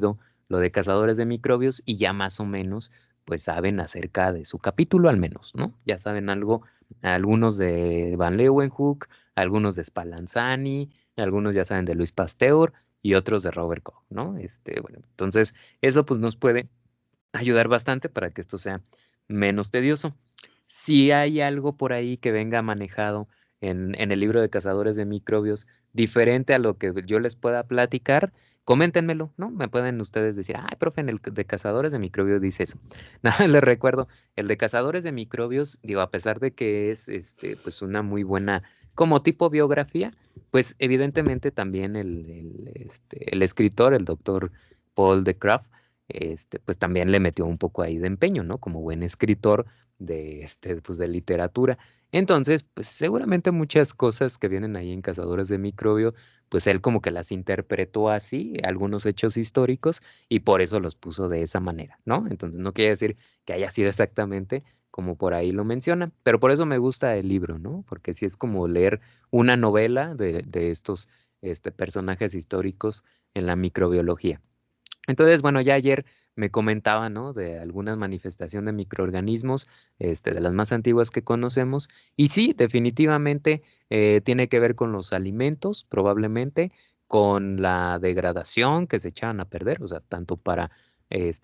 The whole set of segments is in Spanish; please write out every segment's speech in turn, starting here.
lo de Cazadores de Microbios y ya más o menos pues saben acerca de su capítulo al menos, ¿no? Ya saben algo, algunos de Van Leeuwenhoek, algunos de Spallanzani, algunos ya saben de Luis Pasteur y otros de Robert Koch, ¿no? Bueno, entonces eso pues nos puede ayudar bastante para que esto sea menos tedioso. Si hay algo por ahí que venga manejado en el libro de Cazadores de Microbios diferente a lo que yo les pueda platicar, coméntenmelo, ¿no? Me pueden ustedes decir, ay, profe, en el de Cazadores de Microbios dice eso. Nada, les recuerdo, el de Cazadores de Microbios, digo, a pesar de que es pues una muy buena, como tipo biografía, pues evidentemente también el escritor, el doctor Paul de Graaf, pues también le metió un poco ahí de empeño, ¿no? Como buen escritor pues de literatura. Entonces, pues seguramente muchas cosas que vienen ahí en Cazadores de Microbio, pues él como que las interpretó así, algunos hechos históricos, y por eso los puso de esa manera, ¿no? Entonces no quiere decir que haya sido exactamente como por ahí lo menciona, pero por eso me gusta el libro, ¿no? Porque sí es como leer una novela de estos personajes históricos en la microbiología. Entonces, bueno, ya ayer me comentaba, ¿no? De algunas manifestaciones de microorganismos, de las más antiguas que conocemos. Y sí, definitivamente tiene que ver con los alimentos, probablemente, con la degradación que se echaban a perder, o sea, tanto para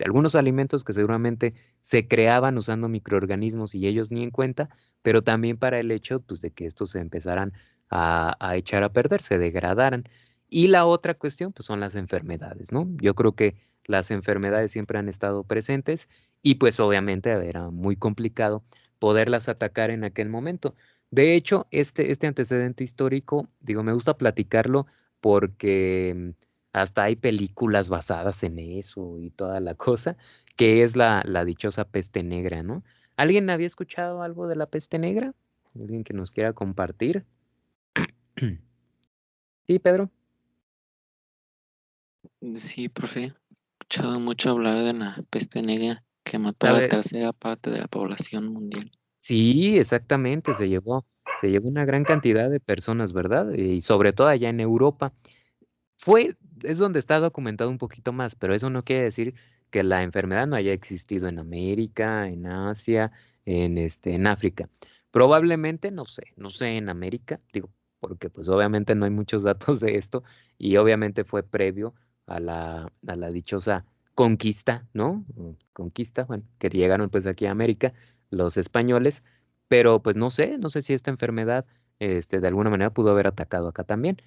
algunos alimentos que seguramente se creaban usando microorganismos y ellos ni en cuenta, pero también para el hecho, pues, de que estos se empezaran a echar a perder, se degradaran. Y la otra cuestión, pues son las enfermedades, ¿no? Yo creo que las enfermedades siempre han estado presentes y pues obviamente era muy complicado poderlas atacar en aquel momento. De hecho, este antecedente histórico, digo, me gusta platicarlo porque hasta hay películas basadas en eso y toda la cosa, que es la dichosa peste negra, ¿no? ¿Alguien había escuchado algo de la peste negra? ¿Alguien que nos quiera compartir? Sí, Pedro. Sí, profe, he escuchado mucho hablar de la peste negra que mató A a la ver, tercera parte de la población mundial. sí, exactamente, se llevó una gran cantidad de personas, ¿verdad? Y sobre todo allá en Europa. Es donde está documentado un poquito más, pero eso no quiere decir que la enfermedad no haya existido en América, en Asia, en África. Probablemente, no sé en América, digo, porque pues obviamente no hay muchos datos de esto y obviamente fue previo a la dichosa conquista, ¿no? Conquista, bueno, que llegaron pues aquí a América los españoles, pero pues no sé si esta enfermedad, de alguna manera pudo haber atacado acá también.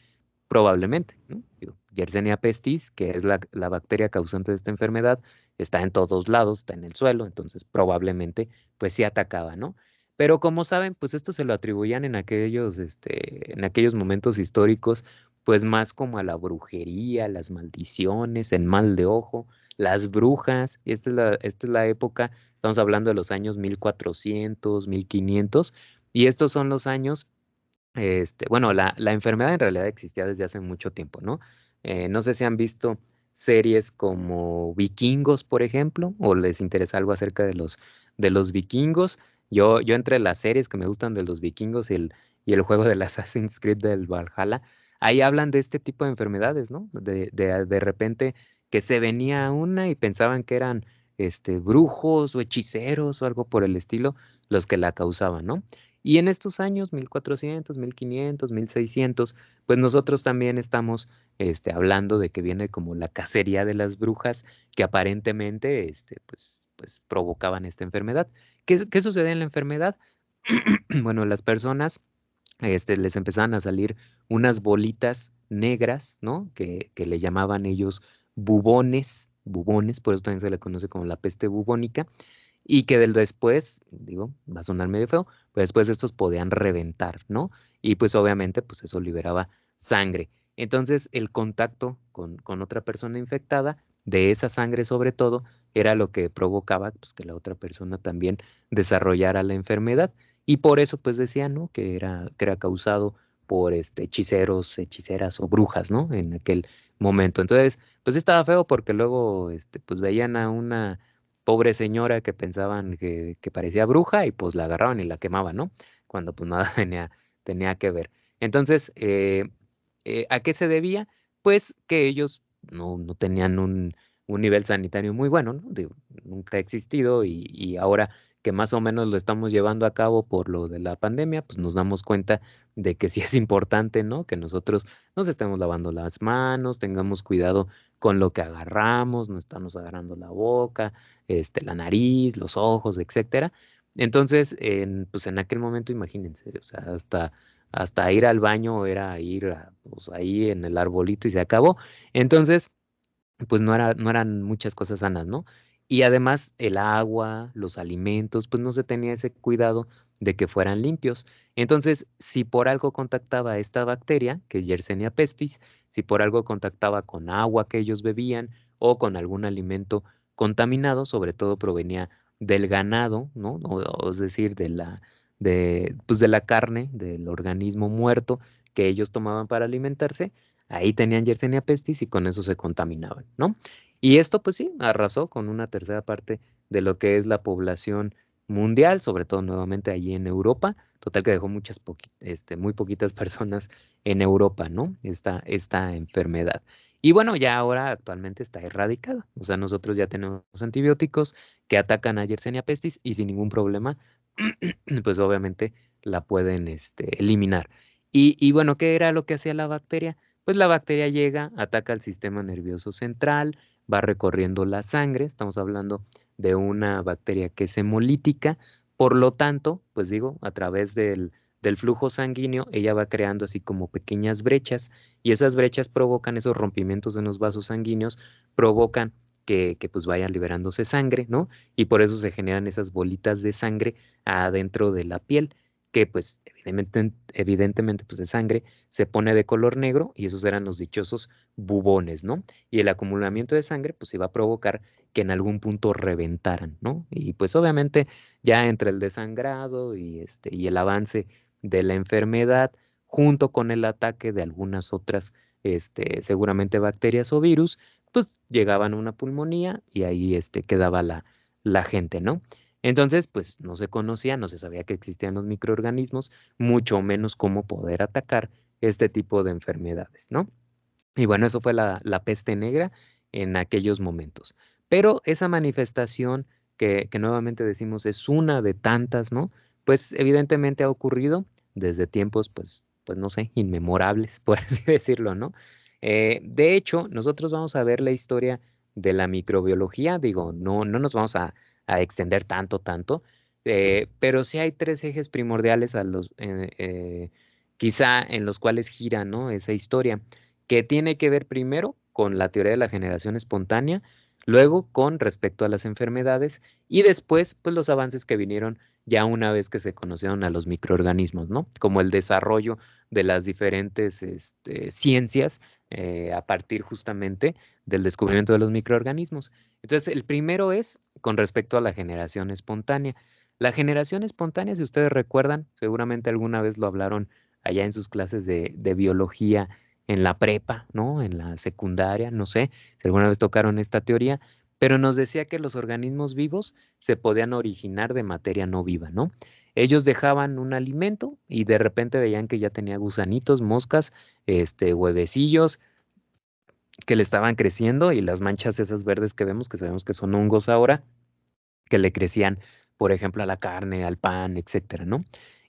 Probablemente, ¿no? Digo, Yersinia pestis, que es la bacteria causante de esta enfermedad, está en todos lados, está en el suelo, entonces probablemente pues sí atacaba, ¿no? Pero como saben, pues esto se lo atribuían en aquellos momentos históricos, pues más como a la brujería, las maldiciones, el mal de ojo, las brujas. Esta es la época, estamos hablando de los años 1400, 1500, y estos son los años bueno, la enfermedad en realidad existía desde hace mucho tiempo, ¿no? No sé si han visto series como Vikingos, por ejemplo, o les interesa algo acerca de los vikingos. Yo entre las series que me gustan de los vikingos y el juego del Assassin's Creed del Valhalla, ahí hablan de este tipo de enfermedades, ¿no? De repente que se venía una y pensaban que eran brujos o hechiceros o algo por el estilo los que la causaban, ¿no? Y en estos años, 1400, 1500, 1600, pues nosotros también estamos hablando de que viene como la cacería de las brujas que aparentemente pues provocaban esta enfermedad. ¿Qué sucede en la enfermedad? Bueno, las personas les empezaban a salir unas bolitas negras, ¿no? Que le llamaban ellos bubones, por eso también se le conoce como la peste bubónica y que después, digo, va a sonar medio feo, pero después estos podían reventar, ¿no? Y pues obviamente, pues eso liberaba sangre. Entonces, el contacto con otra persona infectada, de esa sangre sobre todo, era lo que provocaba pues, que la otra persona también desarrollara la enfermedad. Y por eso, pues decían, ¿no? Que era causado por hechiceros, hechiceras o brujas, ¿no? En aquel momento. Entonces, pues estaba feo porque luego, pues veían a una pobre señora que pensaban que parecía bruja y pues la agarraban y la quemaban, ¿no? Cuando pues nada tenía que ver. Entonces, ¿a qué se debía? Pues que ellos no tenían un nivel sanitario muy bueno, ¿no? Digo, nunca ha existido y ahora que más o menos lo estamos llevando a cabo por lo de la pandemia, pues nos damos cuenta de que sí es importante, ¿no? Que nosotros nos estemos lavando las manos, tengamos cuidado con lo que agarramos, no estamos agarrando la boca, la nariz, los ojos, etcétera. Entonces, pues en aquel momento, imagínense, o sea, hasta ir al baño era ir pues ahí en el arbolito y se acabó. Entonces, pues no eran muchas cosas sanas, ¿no? Y además el agua, los alimentos, pues no se tenía ese cuidado de que fueran limpios. Entonces, si por algo contactaba esta bacteria, que es Yersinia pestis, si por algo contactaba con agua que ellos bebían o con algún alimento contaminado, sobre todo provenía del ganado, ¿no? O es decir, pues de la carne, del organismo muerto que ellos tomaban para alimentarse, ahí tenían Yersinia pestis y con eso se contaminaban, ¿no? Y esto, pues sí, arrasó con una tercera parte de lo que es la población mundial, sobre todo nuevamente allí en Europa. Total que dejó muy poquitas personas en Europa, ¿no? Esta enfermedad. Y bueno, ya ahora actualmente está erradicada. O sea, nosotros ya tenemos antibióticos que atacan a Yersinia pestis y sin ningún problema, pues obviamente la pueden eliminar. Y bueno, ¿qué era lo que hacía la bacteria? Pues la bacteria llega, ataca al sistema nervioso central, va recorriendo la sangre, estamos hablando de una bacteria que es hemolítica, por lo tanto, pues digo, a través del flujo sanguíneo, ella va creando así como pequeñas brechas y esas brechas provocan esos rompimientos en los vasos sanguíneos, provocan que pues vayan liberándose sangre, ¿no? Y por eso se generan esas bolitas de sangre adentro de la piel, que pues evidentemente pues de sangre se pone de color negro y esos eran los dichosos bubones, ¿no? Y el acumulamiento de sangre pues iba a provocar que en algún punto reventaran, ¿no? Y pues obviamente ya entre el desangrado y el avance de la enfermedad, junto con el ataque de algunas otras, seguramente bacterias o virus, pues llegaban a una pulmonía y ahí quedaba la gente, ¿no? Entonces, pues no se conocía, no se sabía que existían los microorganismos, mucho menos cómo poder atacar este tipo de enfermedades, ¿no? Y bueno, eso fue la peste negra en aquellos momentos. Pero esa manifestación que nuevamente decimos es una de tantas, ¿no? Pues evidentemente ha ocurrido desde tiempos, pues no sé, inmemorables, por así decirlo, ¿no? De hecho, nosotros vamos a ver la historia de la microbiología, digo, no nos vamos a extender tanto, pero sí hay tres ejes primordiales quizá en los cuales gira, ¿no? Esa historia que tiene que ver primero con la teoría de la generación espontánea, luego con respecto a las enfermedades y después, pues los avances que vinieron ya una vez que se conocieron a los microorganismos, ¿no? Como el desarrollo de las diferentes ciencias a partir justamente del descubrimiento de los microorganismos. Entonces, el primero es con respecto a la generación espontánea. La generación espontánea, si ustedes recuerdan, seguramente alguna vez lo hablaron allá en sus clases de biología en la prepa, ¿no? En la secundaria, no sé si alguna vez tocaron esta teoría, pero nos decía que los organismos vivos se podían originar de materia no viva, ¿no? Ellos dejaban un alimento y de repente veían que ya tenía gusanitos, moscas, huevecillos que le estaban creciendo y las manchas esas verdes que vemos, que sabemos que son hongos ahora, que le crecían, por ejemplo, a la carne, al pan, etcétera, ¿no?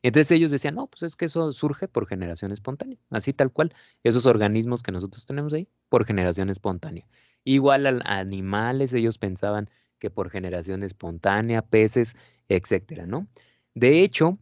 Entonces ellos decían, no, pues es que eso surge por generación espontánea, así tal cual, esos organismos que nosotros tenemos ahí, por generación espontánea. Igual a animales, ellos pensaban que por generación espontánea, peces, etcétera, ¿no? De hecho,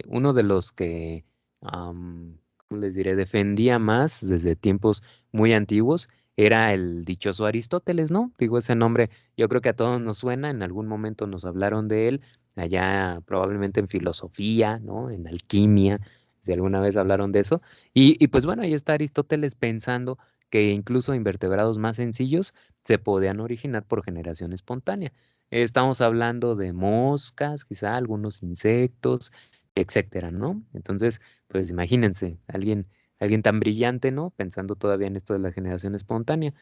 uno de los que, ¿cómo les diré?, defendía más desde tiempos muy antiguos era el dichoso Aristóteles, ¿no? Digo, ese nombre yo creo que a todos nos suena, en algún momento nos hablaron de él, allá probablemente en filosofía, ¿no? En alquimia, si alguna vez hablaron de eso. Y pues bueno, ahí está Aristóteles pensando que incluso invertebrados más sencillos se podían originar por generación espontánea. Estamos hablando de moscas, quizá algunos insectos, etcétera, ¿no? Entonces, pues imagínense, alguien tan brillante, ¿no? Pensando todavía en esto de la generación espontánea.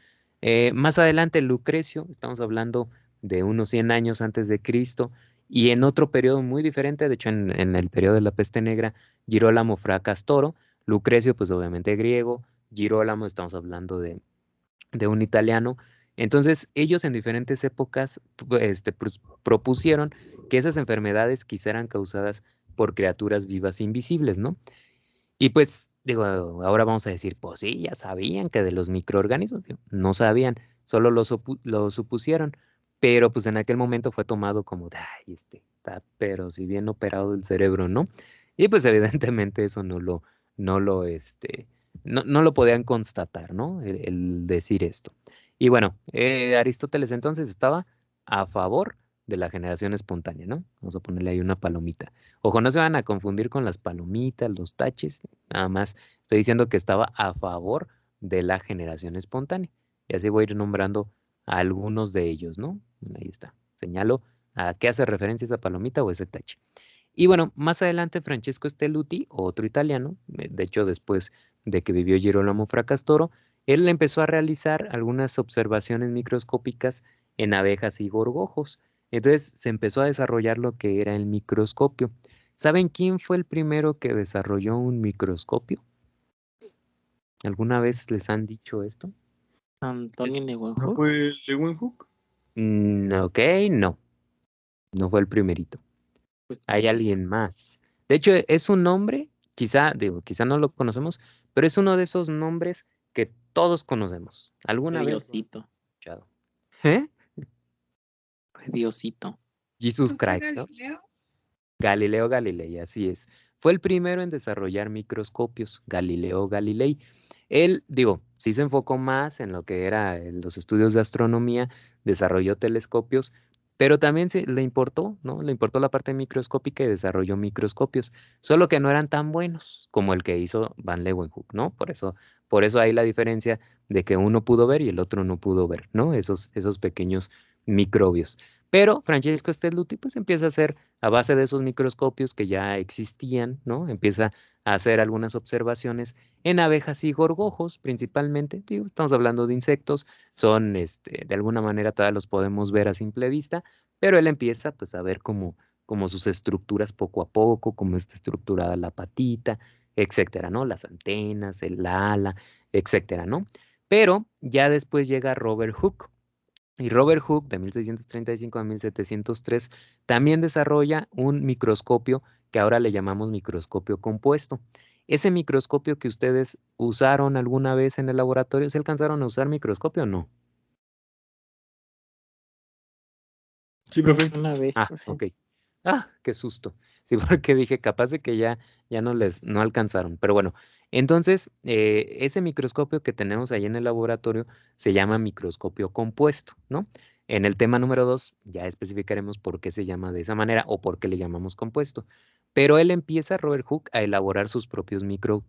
Más adelante, Lucrecio, estamos hablando de unos 100 años antes de Cristo, y en otro periodo muy diferente, de hecho en el periodo de la peste negra, Girolamo Fracastoro, Lucrecio pues obviamente griego, Girolamo estamos hablando de un italiano, Entonces, ellos en diferentes épocas propusieron que esas enfermedades quizá eran causadas por criaturas vivas invisibles, ¿no? Y pues, digo, ahora vamos a decir, pues sí, ya sabían que de los microorganismos, digo, no sabían, solo lo supusieron, pero pues en aquel momento fue tomado como, de, ay, está, pero si bien operado el cerebro, ¿no? Y pues evidentemente eso no lo, no lo podían constatar, ¿no? El decir esto. Y bueno, Aristóteles entonces estaba a favor de la generación espontánea, ¿no? Vamos a ponerle ahí una palomita. Ojo, no se van a confundir con las palomitas, los taches, nada más estoy diciendo que estaba a favor de la generación espontánea. Y así voy a ir nombrando a algunos de ellos, ¿no? Ahí está. Señalo a qué hace referencia esa palomita o ese tache. Y bueno, más adelante Francesco Stelluti, otro italiano, de hecho después de que vivió Girolamo Fracastoro, él empezó a realizar algunas observaciones microscópicas en abejas y gorgojos. Entonces se empezó a desarrollar lo que era el microscopio. ¿Saben quién fue el primero que desarrolló un microscopio? ¿Alguna vez les han dicho esto? Antonio Es- ¿No Leeuwenhoek. fue Leeuwenhoek? Ok, no, no fue el primerito. Pues Hay alguien más. De hecho, es un nombre, quizá, digo, quizá no lo conocemos, pero es uno de esos nombres que todos conocemos. Fue ¿Alguna vez lo han Diosito. escuchado? ¿Eh? Fue Diosito. Jesus ¿No fue Christ, ¿no? Galileo? Galileo Galilei, así es. Fue el primero en desarrollar microscopios, Galileo Galilei. Él, digo, sí se enfocó más en lo que era los estudios de astronomía, desarrolló telescopios, pero también le importó, ¿no? Le importó la parte microscópica y desarrolló microscopios, solo que no eran tan buenos como el que hizo Van Leeuwenhoek, ¿no? Por eso hay la diferencia de que uno pudo ver y el otro no pudo ver, ¿no? Esos pequeños microbios. Pero Francesco Stelluti pues empieza a hacer a base de esos microscopios que ya existían, ¿no? Empieza a hacer algunas observaciones en abejas y gorgojos principalmente. Digo, estamos hablando de insectos, son, de alguna manera todavía los podemos ver a simple vista, pero él empieza pues a ver como sus estructuras poco a poco, cómo está estructurada la patita, etcétera, ¿no? Las antenas, el ala, etcétera, ¿no? Pero ya después llega Robert Hooke. Y Robert Hooke, de 1635 a 1703, también desarrolla un microscopio que ahora le llamamos microscopio compuesto. Ese microscopio que ustedes usaron alguna vez en el laboratorio, ¿se alcanzaron a usar microscopio o no? Sí, profe. Una vez, Ah, profe. ok. Ah, qué susto. Sí, porque dije, capaz de que ya no alcanzaron. Pero bueno, entonces, ese microscopio que tenemos ahí en el laboratorio se llama microscopio compuesto, ¿no? En el tema número 2 ya especificaremos por qué se llama de esa manera o por qué le llamamos compuesto. Pero él empieza, Robert Hooke, a elaborar sus propios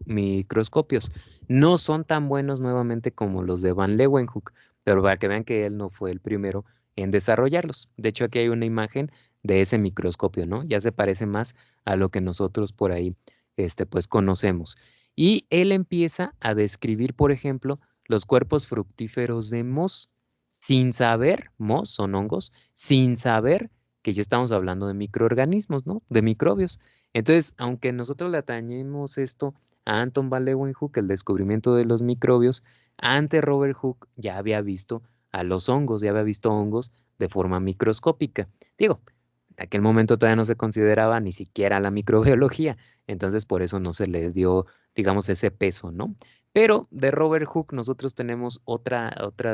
microscopios. No son tan buenos nuevamente como los de Van Leeuwenhoek, pero para que vean que él no fue el primero en desarrollarlos. De hecho, aquí hay una imagen de ese microscopio, ¿no? Ya se parece más a lo que nosotros por ahí, pues conocemos. Y él empieza a describir, por ejemplo, los cuerpos fructíferos de mos, sin saber, mos son hongos, sin saber que ya estamos hablando de microorganismos, ¿no? De microbios. Entonces, aunque nosotros le atañemos esto a Anton van Leeuwenhoek, el descubrimiento de los microbios, antes Robert Hooke ya había visto a los hongos, ya había visto hongos de forma microscópica. Digo, en aquel momento todavía no se consideraba ni siquiera la microbiología, entonces por eso no se le dio, digamos, ese peso, ¿no? Pero de Robert Hooke nosotros tenemos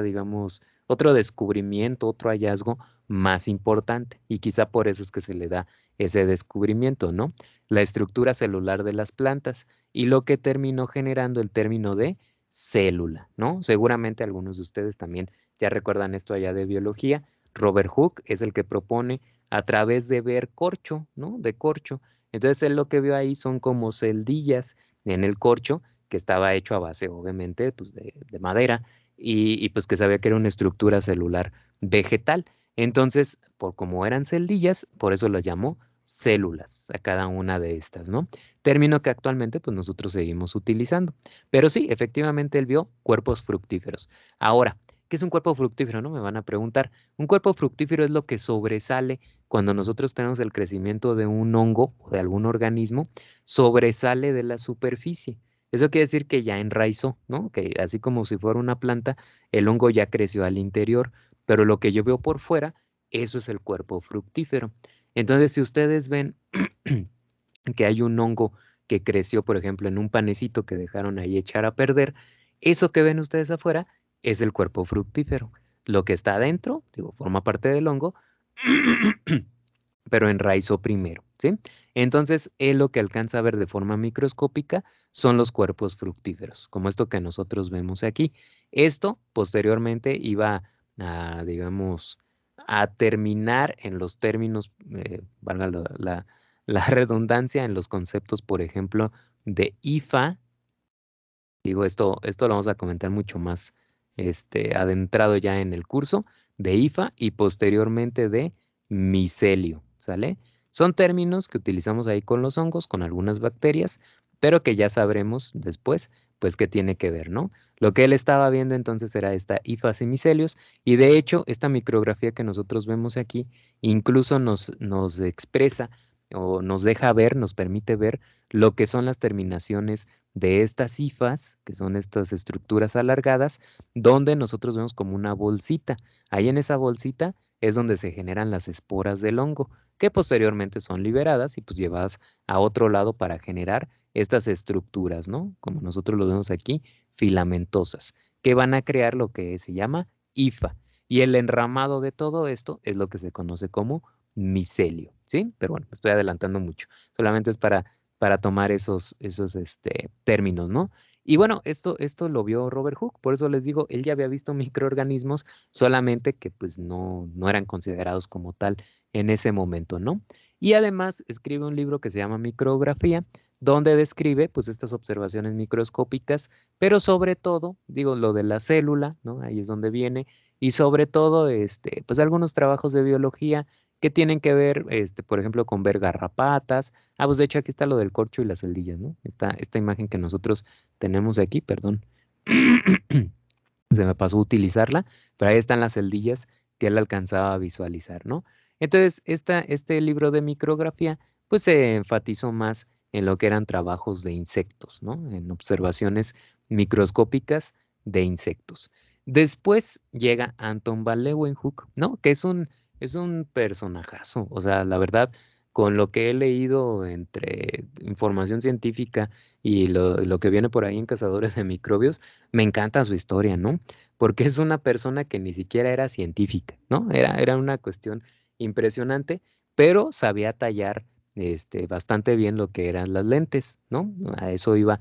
digamos, otro descubrimiento, otro hallazgo más importante, y quizá por eso es que se le da ese descubrimiento, ¿no? La estructura celular de las plantas y lo que terminó generando el término de célula, ¿no? Seguramente algunos de ustedes también ya recuerdan esto allá de biología. Robert Hooke es el que propone a través de ver corcho, ¿no? De corcho. Entonces él lo que vio ahí son como celdillas en el corcho, que estaba hecho a base, obviamente, pues de madera, pues que sabía que era una estructura celular vegetal. Entonces, por como eran celdillas, por eso las llamó células a cada una de estas, ¿no? Término que actualmente pues nosotros seguimos utilizando. Pero sí, efectivamente él vio cuerpos fructíferos. Ahora, ¿qué es un cuerpo fructífero? No me van a preguntar. Un cuerpo fructífero es lo que sobresale cuando nosotros tenemos el crecimiento de un hongo o de algún organismo, sobresale de la superficie. Eso quiere decir que ya enraizó, ¿no? Que así como si fuera una planta, el hongo ya creció al interior, pero lo que yo veo por fuera, eso es el cuerpo fructífero. Entonces, si ustedes ven que hay un hongo que creció, por ejemplo, en un panecito que dejaron ahí echar a perder, eso que ven ustedes afuera es el cuerpo fructífero. Lo que está adentro, digo, forma parte del hongo, pero enraizó primero, ¿sí? Entonces, él lo que alcanza a ver de forma microscópica son los cuerpos fructíferos, como esto que nosotros vemos aquí. Esto posteriormente iba a, digamos, a terminar en los términos, valga la redundancia, en los conceptos, por ejemplo, de IFA. Digo, esto lo vamos a comentar mucho más adentrado ya en el curso de IFA y posteriormente de micelio, ¿sale? Son términos que utilizamos ahí con los hongos, con algunas bacterias, pero que ya sabremos después, pues, qué tiene que ver, ¿no? Lo que él estaba viendo entonces era esta IFAs y micelios, y de hecho, esta micrografía que nosotros vemos aquí incluso nos expresa o nos deja ver, nos permite ver lo que son las terminaciones de estas hifas, que son estas estructuras alargadas, donde nosotros vemos como una bolsita. Ahí en esa bolsita es donde se generan las esporas del hongo, que posteriormente son liberadas y pues llevadas a otro lado para generar estas estructuras, ¿no? Como nosotros lo vemos aquí, filamentosas, que van a crear lo que se llama hifa. Y el enramado de todo esto es lo que se conoce como micelio, ¿sí? Pero bueno, me estoy adelantando mucho. Solamente es para tomar esos términos, ¿no? Y bueno, esto lo vio Robert Hooke, por eso les digo, él ya había visto microorganismos, solamente que pues no eran considerados como tal en ese momento, ¿no? Y además escribe un libro que se llama Micrografía, donde describe pues estas observaciones microscópicas, pero sobre todo, digo, lo de la célula, ¿no? Ahí es donde viene, y sobre todo, pues algunos trabajos de biología que tienen que ver, por ejemplo, con ver garrapatas. Ah, pues de hecho aquí está lo del corcho y las celdillas, ¿no? Esta imagen que nosotros tenemos aquí, perdón. Se me pasó utilizarla, pero ahí están las celdillas que él alcanzaba a visualizar, ¿no? Entonces, este libro de micrografía, pues se enfatizó más en lo que eran trabajos de insectos, ¿no? En observaciones microscópicas de insectos. Después llega Anton van Leeuwenhoek, ¿no? Que es un personajazo, o sea, la verdad, con lo que he leído entre información científica y lo que viene por ahí en Cazadores de Microbios, me encanta su historia, ¿no? Porque es una persona que ni siquiera era científica, ¿no? Era una cuestión impresionante, pero sabía tallar bastante bien lo que eran las lentes, ¿no? A eso iba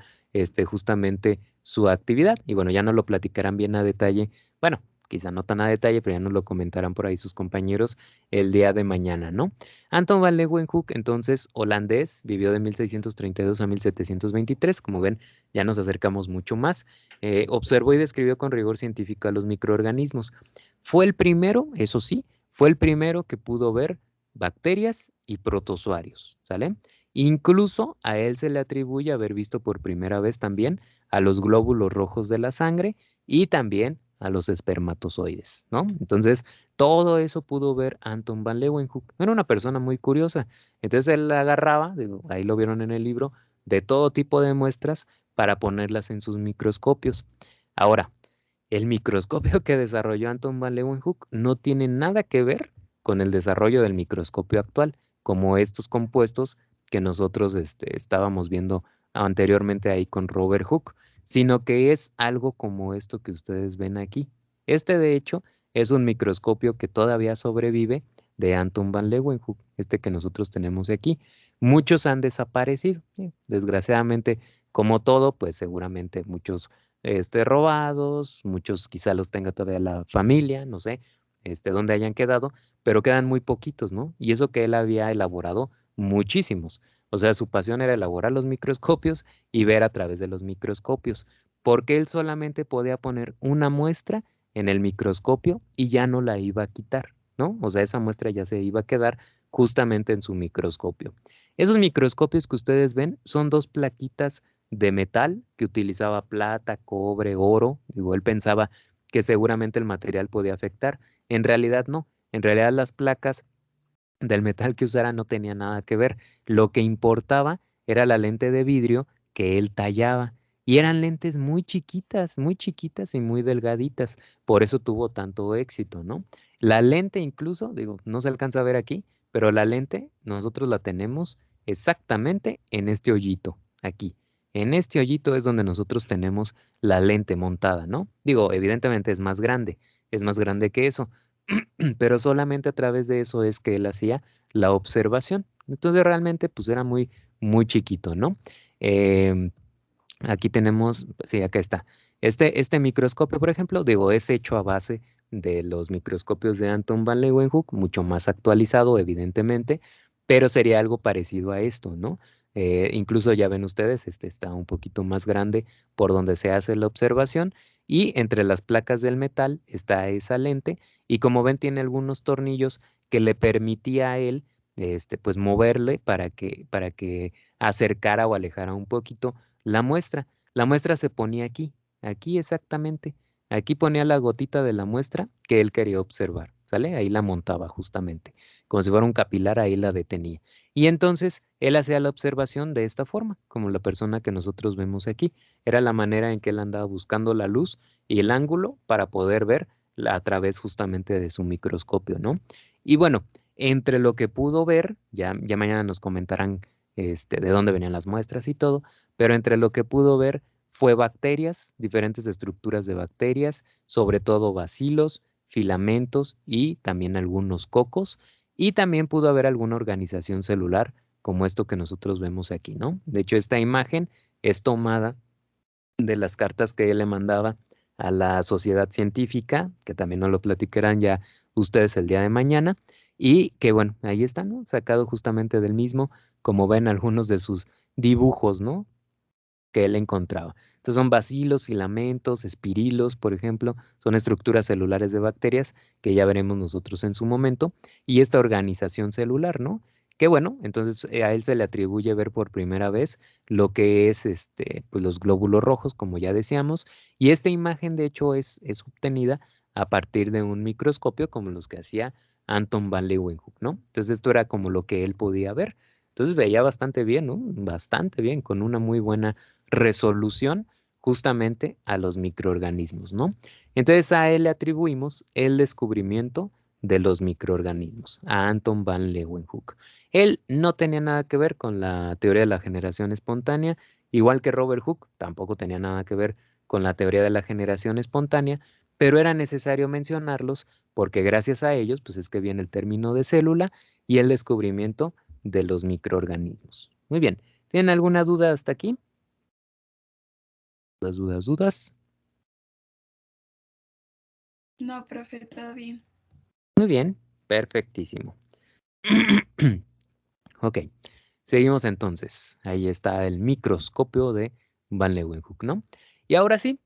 justamente su actividad. Y bueno, ya no lo platicarán bien a detalle. Bueno, quizá no tan a detalle, pero ya nos lo comentarán por ahí sus compañeros el día de mañana, ¿no? Anton van Leeuwenhoek, entonces holandés, vivió de 1632 a 1723. Como ven, ya nos acercamos mucho más. Observó y describió con rigor científico a los microorganismos. Fue el primero, eso sí, fue el primero que pudo ver bacterias y protozoarios, ¿sale? Incluso a él se le atribuye haber visto por primera vez también a los glóbulos rojos de la sangre y también a los espermatozoides, ¿no? Entonces, todo eso pudo ver Anton van Leeuwenhoek. Era una persona muy curiosa. Entonces él agarraba, digo, ahí lo vieron en el libro, de todo tipo de muestras para ponerlas en sus microscopios. Ahora, el microscopio que desarrolló Anton van Leeuwenhoek no tiene nada que ver con el desarrollo del microscopio actual, como estos compuestos que nosotros estábamos viendo anteriormente ahí con Robert Hooke, sino que es algo como esto que ustedes ven aquí. De hecho, es un microscopio que todavía sobrevive de Anton van Leeuwenhoek, que nosotros tenemos aquí. Muchos han desaparecido, ¿sí? Desgraciadamente, como todo, pues seguramente muchos robados, muchos quizá los tenga todavía la familia, no sé, dónde hayan quedado, pero quedan muy poquitos, ¿no? Y eso que él había elaborado muchísimos. O sea, su pasión era elaborar los microscopios y ver a través de los microscopios, porque él solamente podía poner una muestra en el microscopio y ya no la iba a quitar, ¿no? O sea, esa muestra ya se iba a quedar justamente en su microscopio. Esos microscopios que ustedes ven son dos plaquitas de metal que utilizaba plata, cobre, oro. Digo, él pensaba que seguramente el material podía afectar. En realidad no. En realidad las placas del metal que usara no tenía nada que ver. Lo que importaba era la lente de vidrio que él tallaba. y eran lentes muy chiquitas y muy delgaditas. Por eso tuvo tanto éxito, ¿no? La lente incluso, digo, no se alcanza a ver aquí, pero la lente nosotros la tenemos exactamente en este hoyito, aquí. En este hoyito es donde nosotros tenemos la lente montada, ¿no? Digo, evidentemente es más grande que eso, pero solamente a través de eso es que él hacía la observación. Entonces realmente pues era muy, muy chiquito, ¿no? Em, Aquí tenemos, sí, acá está. Este microscopio, por ejemplo, digo, es hecho a base de los microscopios de Anton van Leeuwenhoek, mucho más actualizado, evidentemente, pero sería algo parecido a esto, ¿no? Incluso ya ven ustedes, este está un poquito más grande por donde se hace la observación y entre las placas del metal está esa lente y como ven tiene algunos tornillos que le permitía a él, pues moverle para que acercara o alejara un poquito la muestra. La muestra se ponía aquí, aquí exactamente. Aquí ponía la gotita de la muestra que él quería observar, ¿sale? Ahí la montaba justamente, como si fuera un capilar, ahí la detenía. Y entonces él hacía la observación de esta forma, como la persona que nosotros vemos aquí. Era la manera en que él andaba buscando la luz y el ángulo para poder ver a través justamente de su microscopio, ¿no? Y bueno, entre lo que pudo ver, ya mañana nos comentarán de dónde venían las muestras y todo, pero entre lo que pudo ver fue bacterias, diferentes estructuras de bacterias, sobre todo bacilos, filamentos y también algunos cocos, y también pudo haber alguna organización celular como esto que nosotros vemos aquí, ¿no? De hecho, esta imagen es tomada de las cartas que él le mandaba a la sociedad científica, que también nos lo platicarán ya ustedes el día de mañana, y que bueno, ahí está, ¿no? Sacado justamente del mismo, como ven algunos de sus dibujos, ¿no? Que él encontraba. Entonces son bacilos, filamentos, espirilos, por ejemplo, son estructuras celulares de bacterias que ya veremos nosotros en su momento, y esta organización celular, ¿no? Que bueno, entonces a él se le atribuye ver por primera vez lo que es pues los glóbulos rojos, como ya decíamos, y esta imagen de hecho es obtenida a partir de un microscopio como los que hacía Anton van Leeuwenhoek, ¿no? Entonces esto era como lo que él podía ver. Entonces veía bastante bien, ¿no? Bastante bien, con una muy buena resolución justamente a los microorganismos, ¿no? Entonces a él le atribuimos el descubrimiento de los microorganismos, a Anton van Leeuwenhoek. Él no tenía nada que ver con la teoría de la generación espontánea, igual que Robert Hooke, tampoco tenía nada que ver con la teoría de la generación espontánea, pero era necesario mencionarlos porque gracias a ellos, pues es que viene el término de célula y el descubrimiento de los microorganismos. Muy bien, ¿tienen alguna duda hasta aquí? Dudas. No, profe, todo bien. Muy bien, perfectísimo. Ok, seguimos entonces. Ahí está el microscopio de Van Leeuwenhoek, ¿no? Y ahora sí,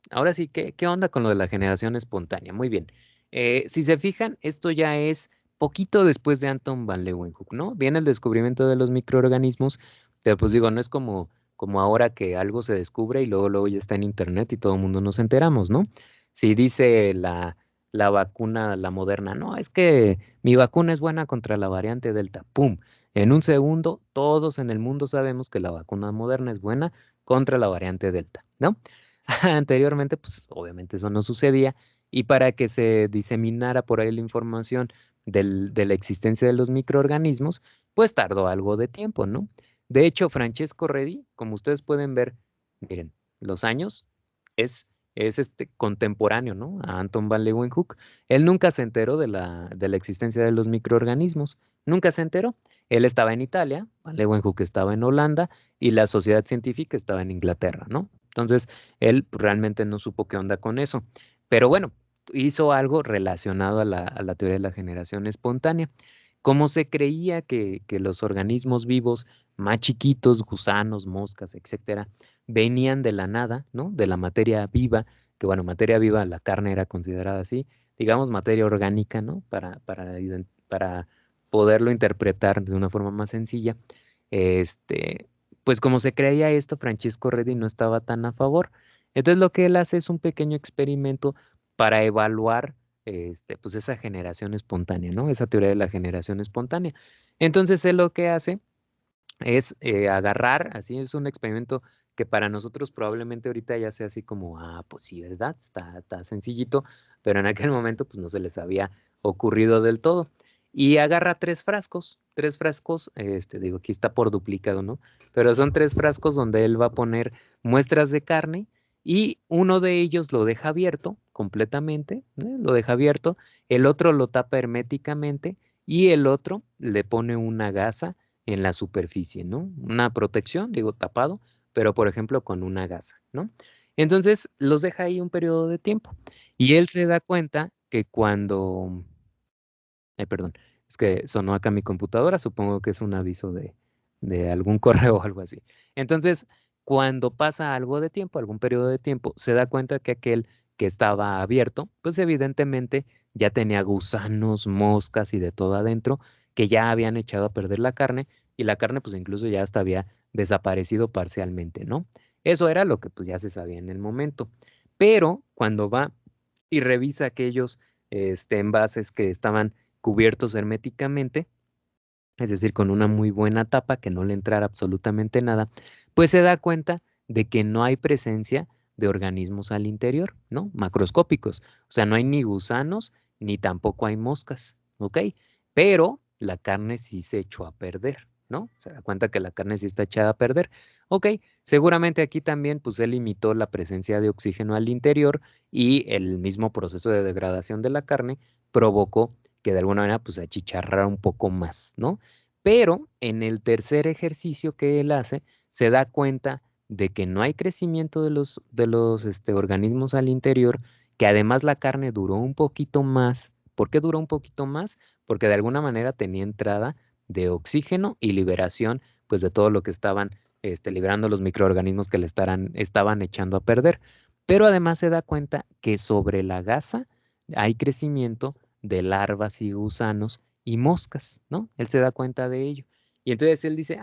¿qué onda con lo de la generación espontánea? Muy bien. Si se fijan, esto ya es poquito después de Anton van Leeuwenhoek, ¿no? Viene el descubrimiento de los microorganismos, pero pues digo, no es como ahora que algo se descubre y luego ya está en internet y todo el mundo nos enteramos, ¿no? Si dice la vacuna, la moderna, no, es que mi vacuna es buena contra la variante Delta, ¡pum! En un segundo, todos en el mundo sabemos que la vacuna moderna es buena contra la variante Delta, ¿no? Anteriormente, pues obviamente eso no sucedía y para que se diseminara por ahí la información de la existencia de los microorganismos, pues tardó algo de tiempo, ¿no? De hecho, Francesco Redi, como ustedes pueden ver, miren, los años es, es contemporáneo, ¿no? A Anton van Leeuwenhoek. Él nunca se enteró de la existencia de los microorganismos, nunca se enteró. Él estaba en Italia, Van Leeuwenhoek estaba en Holanda y la sociedad científica estaba en Inglaterra, ¿no? Entonces, él realmente no supo qué onda con eso. Pero bueno, hizo algo relacionado a la teoría de la generación espontánea. Como se creía que los organismos vivos más chiquitos, gusanos, moscas, etcétera, venían de la nada, ¿no? De la materia viva, que bueno, materia viva, la carne era considerada así, digamos materia orgánica, ¿no? Para poderlo interpretar de una forma más sencilla. Este, pues como se creía esto, Francesco Redi no estaba tan a favor. Entonces lo que él hace es un pequeño experimento para evaluar pues esa generación espontánea, ¿no? Esa teoría de la generación espontánea. Entonces él lo que hace es agarrar, así es un experimento que para nosotros probablemente ahorita ya sea así como, pues sí, ¿verdad? Está sencillito, pero en aquel momento pues no se les había ocurrido del todo. Y agarra tres frascos, digo, aquí está por duplicado, ¿no? Pero son tres frascos donde él va a poner muestras de carne y uno de ellos lo deja abierto completamente, lo deja abierto, el otro lo tapa herméticamente y el otro le pone una gasa en la superficie, ¿no? Una protección, digo, tapado, pero por ejemplo con una gasa, ¿no? Entonces los deja ahí un periodo de tiempo y él se da cuenta que cuando, ay, perdón, es que sonó acá mi computadora, supongo que es un aviso de algún correo o algo así. Entonces, cuando pasa algo de tiempo, algún periodo de tiempo, se da cuenta que aquel que estaba abierto, pues evidentemente ya tenía gusanos, moscas y de todo adentro que ya habían echado a perder la carne y la carne pues incluso ya hasta había desaparecido parcialmente, ¿no? Eso era lo que pues ya se sabía en el momento. Pero cuando va y revisa aquellos envases que estaban cubiertos herméticamente, es decir, con una muy buena tapa que no le entrara absolutamente nada, pues se da cuenta de que no hay presencia de organismos al interior, ¿no? Macroscópicos. O sea, no hay ni gusanos ni tampoco hay moscas, ¿ok? Pero la carne sí se echó a perder, ¿no? Se da cuenta que la carne sí está echada a perder. Ok, seguramente aquí también, pues él limitó la presencia de oxígeno al interior y el mismo proceso de degradación de la carne provocó que de alguna manera pues se achicharrara un poco más, ¿no? Pero en el tercer ejercicio que él hace, se da cuenta de que no hay crecimiento de los organismos al interior, que además la carne duró un poquito más. ¿Por qué duró un poquito más? Porque de alguna manera tenía entrada de oxígeno y liberación, pues de todo lo que estaban liberando los microorganismos que le estaban echando a perder. Pero además se da cuenta que sobre la gasa hay crecimiento de larvas y gusanos y moscas, ¿no? Él se da cuenta de ello. Y entonces él dice,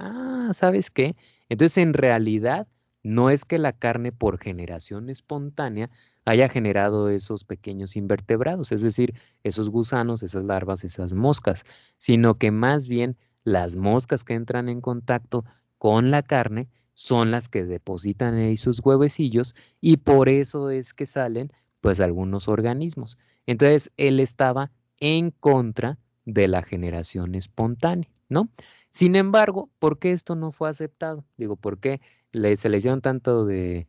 ¿sabes qué? Entonces en realidad no es que la carne por generación espontánea haya generado esos pequeños invertebrados, es decir, esos gusanos, esas larvas, esas moscas, sino que más bien las moscas que entran en contacto con la carne son las que depositan ahí sus huevecillos y por eso es que salen pues algunos organismos. Entonces él estaba en contra de la generación espontánea, ¿no? Sin embargo, ¿por qué esto no fue aceptado? Digo, ¿por qué se le hicieron tanto de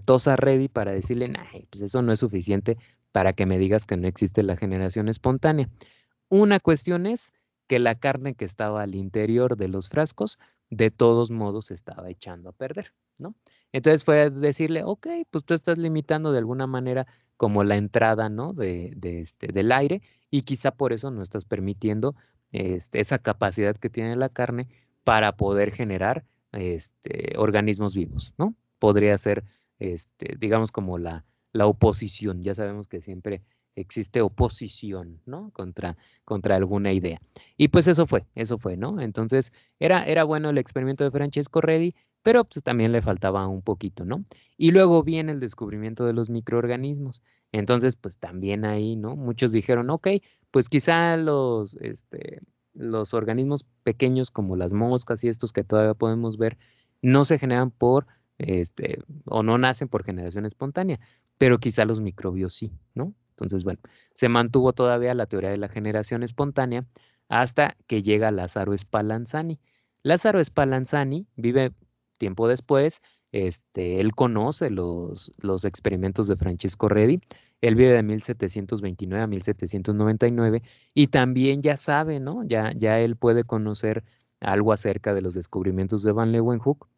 tos a Reddy para decirle, nah, pues eso no es suficiente para que me digas que no existe la generación espontánea? Una cuestión es que la carne que estaba al interior de los frascos, de todos modos, se estaba echando a perder, ¿no? Entonces fue a decirle, ok, pues tú estás limitando de alguna manera como la entrada, ¿no? Del aire y quizá por eso no estás permitiendo esa capacidad que tiene la carne para poder generar organismos vivos, ¿no? Podría ser, digamos, como la oposición. Ya sabemos que siempre existe oposición, ¿no? Contra alguna idea. Y pues eso fue, ¿no? Entonces, era bueno el experimento de Francesco Redi, pero pues también le faltaba un poquito, ¿no? Y luego viene el descubrimiento de los microorganismos. Entonces, pues también ahí, ¿no? Muchos dijeron, ok, pues quizá los organismos pequeños como las moscas y estos que todavía podemos ver, no se generan o no nacen por generación espontánea, pero quizá los microbios sí, ¿no? Entonces, bueno, se mantuvo todavía la teoría de la generación espontánea hasta que llega Lázaro Spallanzani. Lázaro Spallanzani vive tiempo después, él conoce los experimentos de Francesco Redi, él vive de 1729 a 1799 y también ya sabe, ¿no? Ya él puede conocer algo acerca de los descubrimientos de Van Leeuwenhoek,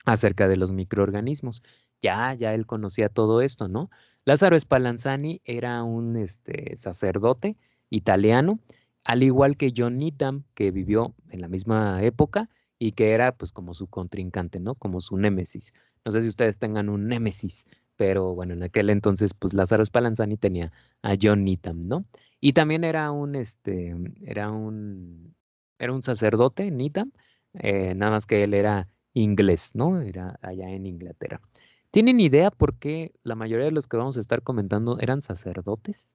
acerca de los microorganismos. Ya él conocía todo esto, ¿no? Lázaro Spallanzani era un sacerdote italiano, al igual que John Needham, que vivió en la misma época y que era pues como su contrincante, ¿no? Como su némesis. No sé si ustedes tengan un némesis, pero bueno, en aquel entonces pues Lázaro Spallanzani tenía a John Needham, ¿no? Y también era un sacerdote, Needham, nada más que él era inglés, ¿no? Era allá en Inglaterra. ¿Tienen idea por qué la mayoría de los que vamos a estar comentando eran sacerdotes?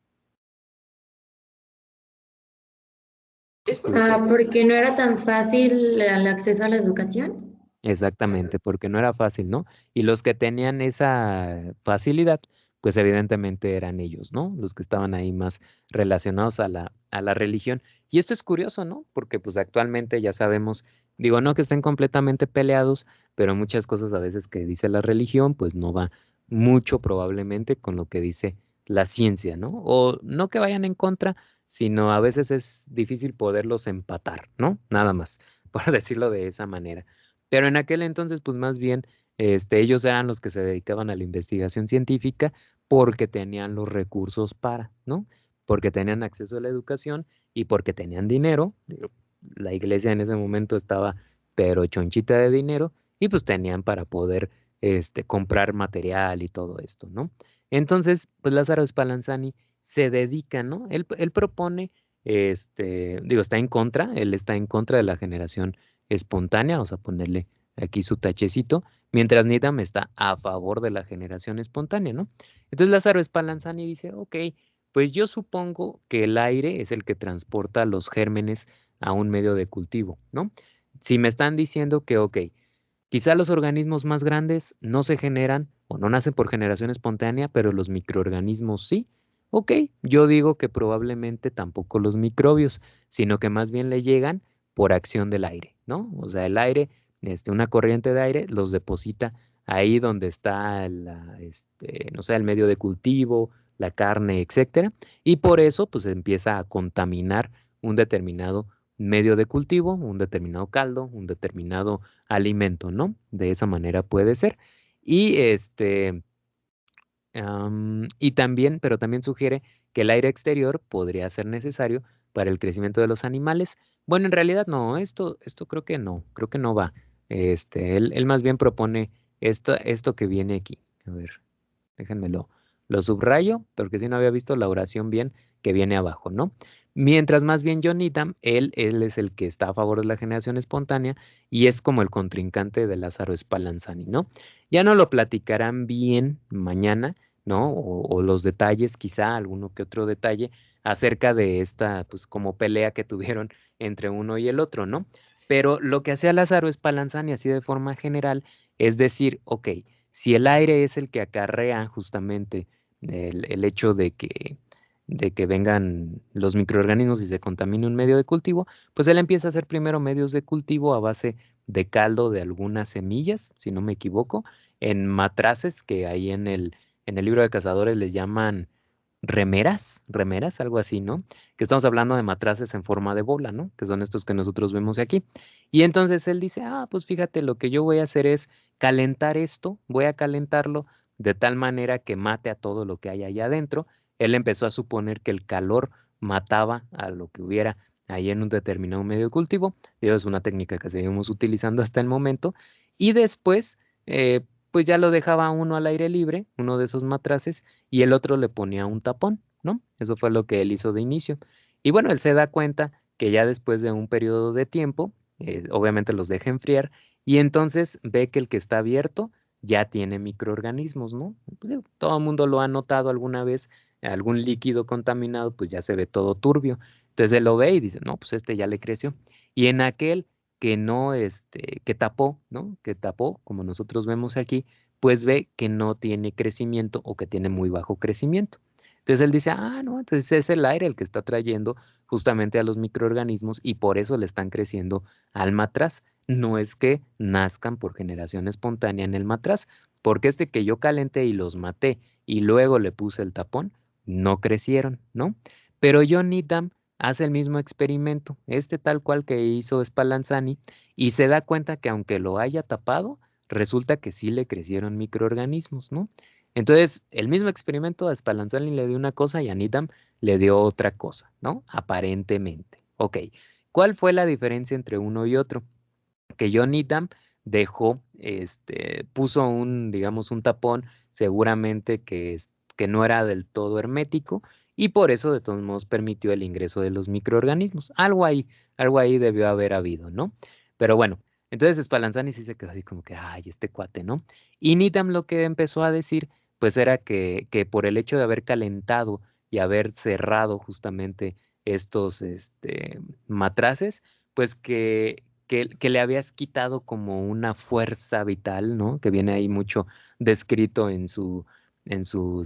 Porque no era tan fácil el acceso a la educación. Exactamente, porque no era fácil, ¿no? Y los que tenían esa facilidad, pues evidentemente eran ellos, ¿no? Los que estaban ahí más relacionados a la religión. Y esto es curioso, ¿no? Porque pues actualmente ya sabemos, digo, no que estén completamente peleados, pero muchas cosas a veces que dice la religión, pues no va mucho probablemente con lo que dice la ciencia, ¿no? O no que vayan en contra, sino a veces es difícil poderlos empatar, ¿no? Nada más, por decirlo de esa manera. Pero en aquel entonces, pues más bien, ellos eran los que se dedicaban a la investigación científica porque tenían los recursos para, ¿no? Porque tenían acceso a la educación y porque tenían dinero. Digo, la iglesia en ese momento estaba pero chonchita de dinero y pues tenían para poder, comprar material y todo esto, ¿no? Entonces, pues Lázaro Spallanzani se dedica, ¿no? Él propone, digo, está en contra, él está en contra de la generación espontánea, vamos a ponerle aquí su tachecito, mientras Needham está a favor de la generación espontánea, ¿no? Entonces Lázaro Spallanzani dice, ok, pues yo supongo que el aire es el que transporta los gérmenes a un medio de cultivo, ¿no? Si me están diciendo que, ok, quizá los organismos más grandes no se generan o no nacen por generación espontánea, pero los microorganismos sí. Ok, yo digo que probablemente tampoco los microbios, sino que más bien le llegan por acción del aire, ¿no? O sea, el aire, una corriente de aire los deposita ahí donde está no sé, el medio de cultivo, la carne, etcétera, y por eso pues empieza a contaminar un determinado medio de cultivo, un determinado caldo, un determinado alimento, ¿no? De esa manera puede ser. Y y también, pero también sugiere que el aire exterior podría ser necesario para el crecimiento de los animales. Bueno, en realidad no, esto creo que no va. Él más bien propone esto que viene aquí. A ver, déjenmelo, lo subrayo, porque si no había visto la oración bien que viene abajo, ¿no? Mientras más bien John Needham, él es el que está a favor de la generación espontánea y es como el contrincante de Lázaro Spallanzani, ¿no? Ya no lo platicarán bien mañana, ¿no? O los detalles, quizá alguno que otro detalle acerca de esta, pues como pelea que tuvieron entre uno y el otro, ¿no? Pero lo que hacía Lázaro Spallanzani así de forma general es decir, ok, si el aire es el que acarrea justamente el hecho de que vengan los microorganismos y se contamine un medio de cultivo, pues él empieza a hacer primero medios de cultivo a base de caldo de algunas semillas, si no me equivoco, en matraces que ahí en el libro de cazadores les llaman remeras, algo así, ¿no? Que estamos hablando de matraces en forma de bola, ¿no? Que son estos que nosotros vemos aquí. Y entonces él dice, ah, pues fíjate, lo que yo voy a hacer es calentar esto, voy a calentarlo de tal manera que mate a todo lo que hay allá adentro. Él empezó a suponer que el calor mataba a lo que hubiera ahí en un determinado medio de cultivo. Digo, es una técnica que seguimos utilizando hasta el momento. Y después, pues ya lo dejaba uno al aire libre, uno de esos matraces, y el otro le ponía un tapón, ¿no? Eso fue lo que él hizo de inicio. Y bueno, él se da cuenta que ya después de un periodo de tiempo, obviamente los deja enfriar, y entonces ve que el que está abierto ya tiene microorganismos, ¿no? Pues digo, todo el mundo lo ha notado alguna vez, algún líquido contaminado, pues ya se ve todo turbio. Entonces él lo ve y dice, no, pues este ya le creció. Y en aquel que no, que tapó, ¿no? Que tapó, como nosotros vemos aquí, pues ve que no tiene crecimiento o que tiene muy bajo crecimiento. Entonces él dice, ah, no, entonces es el aire el que está trayendo justamente a los microorganismos y por eso le están creciendo al matraz. No es que nazcan por generación espontánea en el matraz, porque que yo calenté y los maté y luego le puse el tapón, no crecieron, ¿no? Pero John Needham hace el mismo experimento, tal cual que hizo Spallanzani, y se da cuenta que aunque lo haya tapado, resulta que sí le crecieron microorganismos, ¿no? Entonces, el mismo experimento a Spallanzani le dio una cosa y a Needham le dio otra cosa, ¿no? Aparentemente. Ok, ¿cuál fue la diferencia entre uno y otro? Que John Needham dejó, puso digamos, un tapón, seguramente que no era del todo hermético, y por eso de todos modos permitió el ingreso de los microorganismos. Algo ahí debió haber habido, ¿no? Pero bueno, entonces Spallanzani sí se quedó así como que, ay, este cuate, ¿no? Y Needham lo que empezó a decir, pues era que por el hecho de haber calentado y haber cerrado justamente estos, matraces, pues que que le habías quitado como una fuerza vital, ¿no? Que viene ahí mucho descrito en sus, en su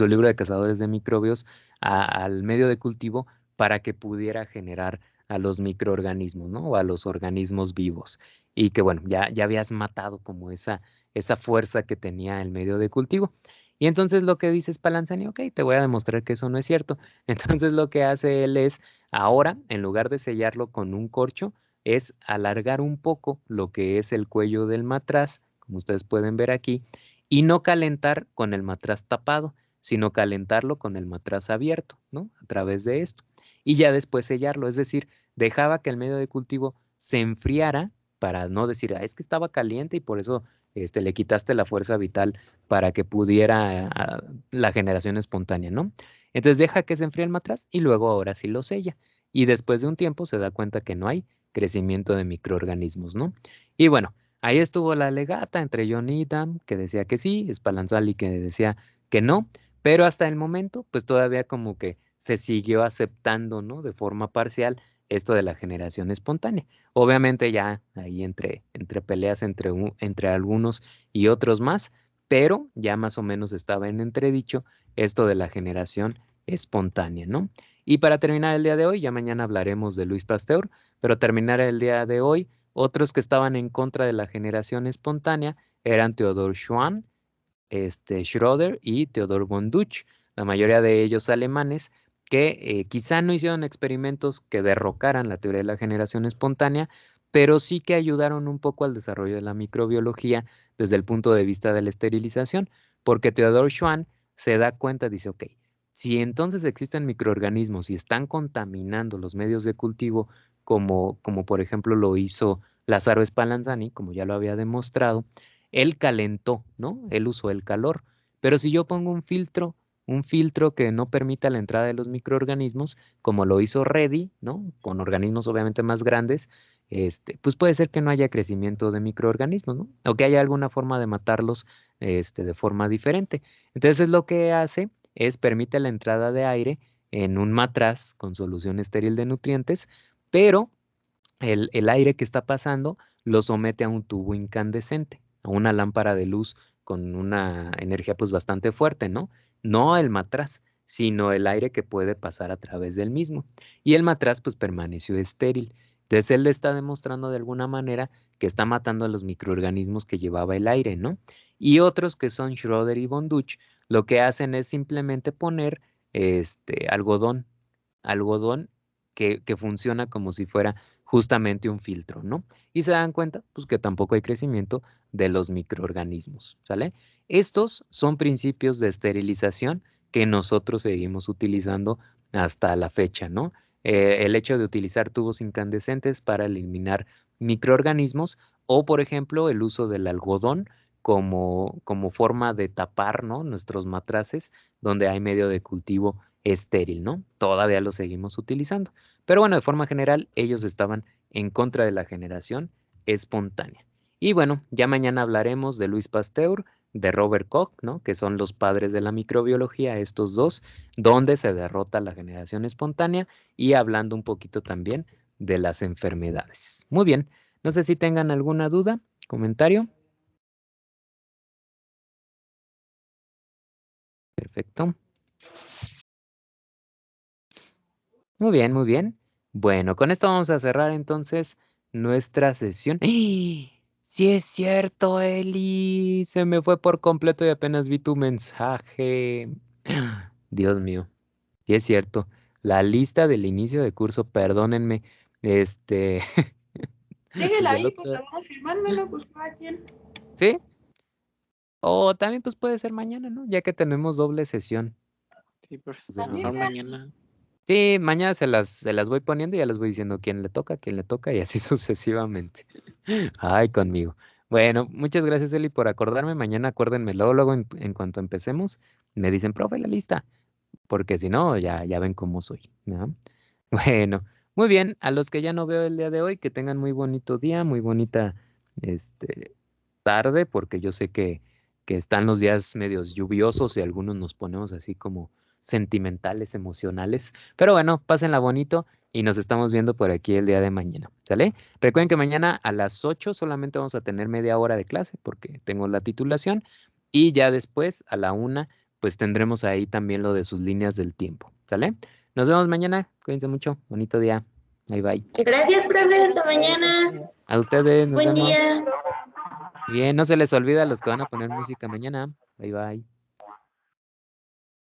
libro de Cazadores de Microbios al medio de cultivo para que pudiera generar a los microorganismos, ¿no? O a los organismos vivos. Y que bueno, ya habías matado como esa fuerza que tenía el medio de cultivo. Y entonces lo que dice Spallanzani, ok, te voy a demostrar que eso no es cierto. Entonces lo que hace él es, ahora, en lugar de sellarlo con un corcho, es alargar un poco lo que es el cuello del matraz, como ustedes pueden ver aquí, y no calentar con el matraz tapado, sino calentarlo con el matraz abierto, ¿no? A través de esto. Y ya después sellarlo, es decir, dejaba que el medio de cultivo se enfriara para no decir, es que estaba caliente y por eso le quitaste la fuerza vital para que pudiera la generación espontánea, ¿no? Entonces deja que se enfríe el matraz y luego ahora sí lo sella. Y después de un tiempo se da cuenta que no hay crecimiento de microorganismos, ¿no? Y bueno, ahí estuvo la legata entre John Needham, que decía que sí, Spallanzani que decía que no, pero hasta el momento, pues todavía como que se siguió aceptando, ¿no? De forma parcial esto de la generación espontánea. Obviamente ya ahí entre peleas entre algunos y otros más, pero ya más o menos estaba en entredicho esto de la generación espontánea, ¿no? Y para terminar el día de hoy, ya mañana hablaremos de Louis Pasteur, pero terminar el día de hoy, otros que estaban en contra de la generación espontánea eran Theodor Schwann, Schröder y Theodor von Deutsch, la mayoría de ellos alemanes, que quizá no hicieron experimentos que derrocaran la teoría de la generación espontánea, pero sí que ayudaron un poco al desarrollo de la microbiología desde el punto de vista de la esterilización, porque Theodor Schwann se da cuenta, dice, ok, si entonces existen microorganismos y están contaminando los medios de cultivo, como por ejemplo lo hizo Lazzaro Spallanzani, como ya lo había demostrado, él calentó, ¿no? Él usó el calor. Pero si yo pongo un filtro que no permita la entrada de los microorganismos, como lo hizo Reddy, ¿no? Con organismos obviamente más grandes, pues puede ser que no haya crecimiento de microorganismos, ¿no? O que haya alguna forma de matarlos, de forma diferente. Entonces lo que hace es permite la entrada de aire en un matraz con solución estéril de nutrientes, pero el aire que está pasando lo somete a un tubo incandescente, a una lámpara de luz con una energía pues bastante fuerte, ¿no? No el matraz, sino el aire que puede pasar a través del mismo. Y el matraz pues permaneció estéril. Entonces él le está demostrando de alguna manera que está matando a los microorganismos que llevaba el aire, ¿no? Y otros que son Schröder y von Deutsch, lo que hacen es simplemente poner algodón, algodón que funciona como si fuera justamente un filtro, ¿no? Y se dan cuenta, pues que tampoco hay crecimiento de los microorganismos, ¿sale? Estos son principios de esterilización que nosotros seguimos utilizando hasta la fecha, ¿no? El hecho de utilizar tubos incandescentes para eliminar microorganismos o, por ejemplo, el uso del algodón como forma de tapar, ¿no? Nuestros matraces donde hay medio de cultivo estéril, ¿no? Todavía lo seguimos utilizando. Pero bueno, de forma general, ellos estaban en contra de la generación espontánea. Y bueno, ya mañana hablaremos de Louis Pasteur, de Robert Koch, ¿no? Que son los padres de la microbiología, estos dos, donde se derrota la generación espontánea y hablando un poquito también de las enfermedades. Muy bien, no sé si tengan alguna duda, comentario. Perfecto. Muy bien, muy bien. Bueno, con esto vamos a cerrar entonces nuestra sesión. ¡Ah! Sí es cierto, Eli. Se me fue por completo y apenas vi tu mensaje. Dios mío. Sí es cierto. La lista del inicio de curso, perdónenme. Este. Déjela desde el ahí, pues otro- la vamos firmándolo, pues cada quien. ¿Sí? O también pues puede ser mañana, ¿no? Ya que tenemos doble sesión. Sí, profe. Pues, A lo mejor mañana. sí, mañana se las voy poniendo y ya les voy diciendo quién le toca y así sucesivamente. Ay, conmigo. Bueno, muchas gracias, Eli, por acordarme. Mañana acuérdenme luego en cuanto empecemos, me dicen, profe, la lista, porque si no, ya ven cómo soy, ¿no? Bueno, muy bien. A los que ya no veo el día de hoy, que tengan muy bonito día, muy bonita, tarde, porque yo sé que están los días medios lluviosos y algunos nos ponemos así como sentimentales, emocionales. Pero bueno, pásenla bonito y nos estamos viendo por aquí el día de mañana, ¿sale? Recuerden que mañana a las 8 solamente vamos a tener media hora de clase porque tengo la titulación y ya después a la 1 pues tendremos ahí también lo de sus líneas del tiempo, ¿sale? Nos vemos mañana, cuídense mucho, bonito día, bye bye. Gracias, profe. Hasta mañana. A ustedes, nos Buen vemos. día. Bien, no se les olvida a los que van a poner música mañana, bye bye.